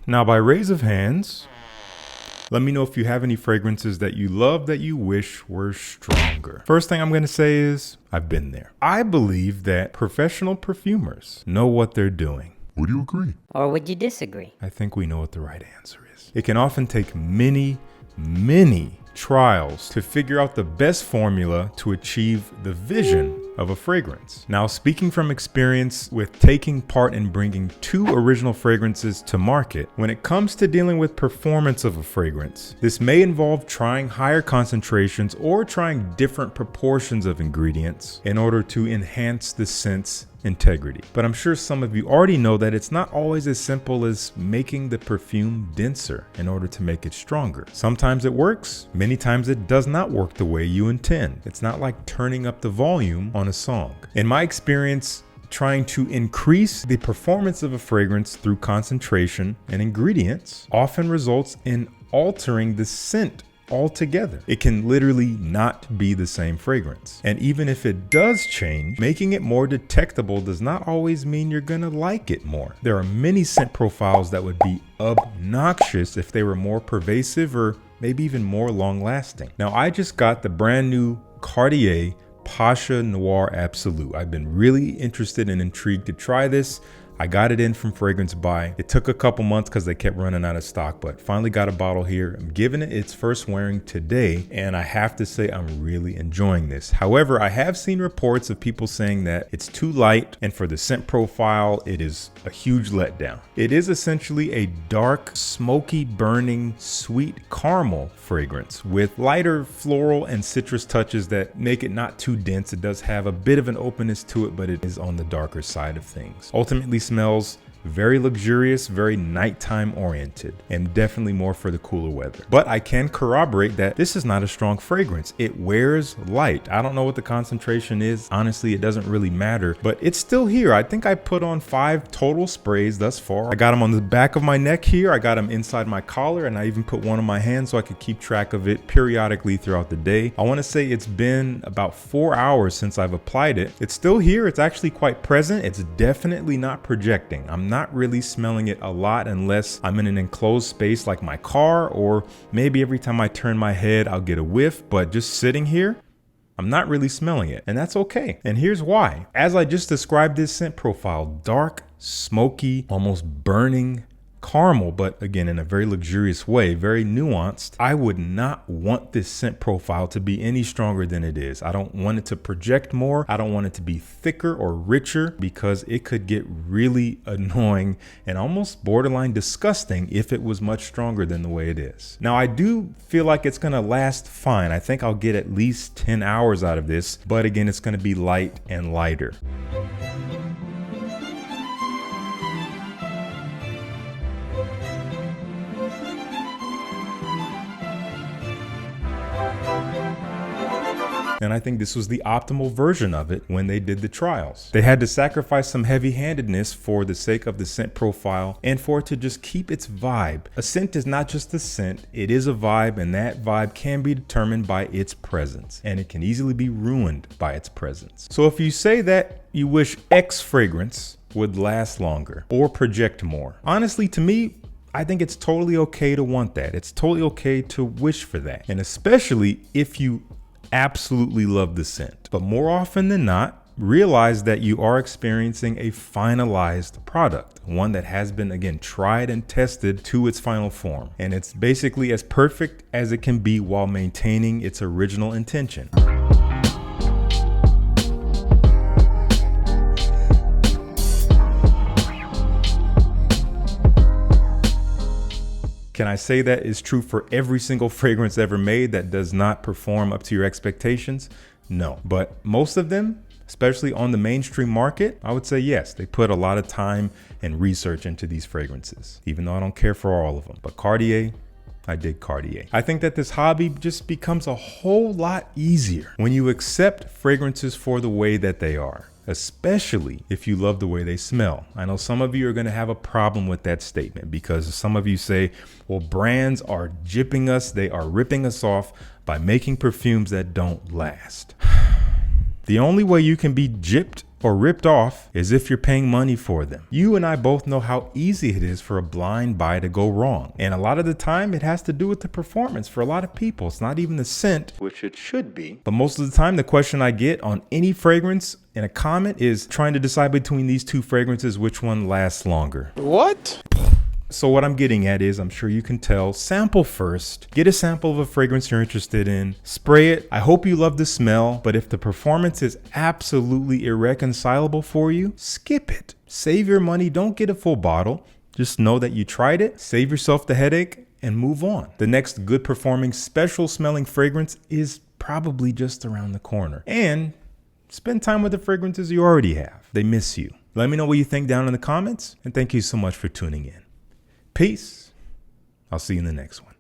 Now, by raise of hands, let me know if you have any fragrances that you love that you wish were stronger. First thing I'm going to say is I've been there. I believe that professional perfumers know what they're doing. Would you agree? Or would you disagree? I think we know what the right answer is. It can often take many trials to figure out the best formula to achieve the vision of a fragrance. Now, speaking from experience with taking part in bringing 2 original fragrances to market, when it comes to dealing with performance of a fragrance, this may involve trying higher concentrations or trying different proportions of ingredients in order to enhance the scent's integrity. But I'm sure some of you already know that it's not always as simple as making the perfume denser in order to make it stronger. Sometimes it works, many times it does not work the way you intend. It's not like turning up the volume on a song. In my experience, trying to increase the performance of a fragrance through concentration and ingredients often results in altering the scent altogether. It can literally not be the same fragrance. And even if it does change, making it more detectable does not always mean you're gonna like it more. There are many scent profiles that would be obnoxious if they were more pervasive or maybe even more long lasting. Now, I just got the brand new Cartier Pasha Noir Absolute. I've been really interested and intrigued to try this. I got it in from Fragrance Buy. It took a couple months because they kept running out of stock, but finally got a bottle here. I'm giving it its first wearing today, and I have to say I'm really enjoying this. However, I have seen reports of people saying that it's too light, and for the scent profile, it is a huge letdown. It is essentially a dark, smoky, burning, sweet caramel fragrance with lighter floral and citrus touches that make it not too dense. It does have a bit of an openness to it, but it is on the darker side of things. Ultimately, smells very luxurious, very nighttime oriented, and definitely more for the cooler weather. But I can corroborate that this is not a strong fragrance. It wears light. I don't know what the concentration is. Honestly, it doesn't really matter, but it's still here. I think I put on 5 total sprays thus far. I got them on the back of my neck here. I got them inside my collar, and I even put one on my hand so I could keep track of it periodically throughout the day. I want to say it's been about 4 hours since I've applied it. It's still here. It's actually quite present. It's definitely not projecting. I'm not really smelling it a lot unless I'm in an enclosed space like my car, or maybe every time I turn my head I'll get a whiff, but just sitting here, I'm not really smelling it, and that's okay. And here's why. As I just described this scent profile, dark, smoky, almost burning caramel, but again in a very luxurious way, very nuanced. I would not want this scent profile to be any stronger than it is. I don't want it to project more. I don't want it to be thicker or richer, because it could get really annoying and almost borderline disgusting if it was much stronger than the way it is. Now, I do feel like it's gonna last fine. I think I'll get at least 10 hours out of this, but again, it's gonna be light and lighter. And I think this was the optimal version of it when they did the trials. They had to sacrifice some heavy-handedness for the sake of the scent profile and for it to just keep its vibe. A scent is not just a scent, it is a vibe, and that vibe can be determined by its presence, and it can easily be ruined by its presence. So if you say that you wish X fragrance would last longer or project more, honestly, to me, I think it's totally okay to want that. It's totally okay to wish for that. And especially if you absolutely love the scent. But more often than not, realize that you are experiencing a finalized product, one that has been, again, tried and tested to its final form. And it's basically as perfect as it can be while maintaining its original intention. Can I say that is true for every single fragrance ever made that does not perform up to your expectations? No, but most of them, especially on the mainstream market, I would say yes. They put a lot of time and research into these fragrances, even though I don't care for all of them. But Cartier, I dig Cartier. I think that this hobby just becomes a whole lot easier when you accept fragrances for the way that they are, especially if you love the way they smell. I know some of you are going to have a problem with that statement because some of you say, well, brands are gypping us, they are ripping us off by making perfumes that don't last. The only way you can be gypped or ripped off as if you're paying money for them. You and I both know how easy it is for a blind buy to go wrong. And a lot of the time it has to do with the performance for a lot of people. It's not even the scent, which it should be. But most of the time the question I get on any fragrance in a comment is trying to decide between these two fragrances, which one lasts longer. What? So what I'm getting at is, I'm sure you can tell, sample first. Get a sample of a fragrance you're interested in. Spray it. I hope you love the smell, but if the performance is absolutely irreconcilable for you, skip it. Save your money. Don't get a full bottle. Just know that you tried it. Save yourself the headache and move on. The next good performing, special smelling fragrance is probably just around the corner. And spend time with the fragrances you already have. They miss you. Let me know what you think down in the comments, and thank you so much for tuning in. Peace. I'll see you in the next one.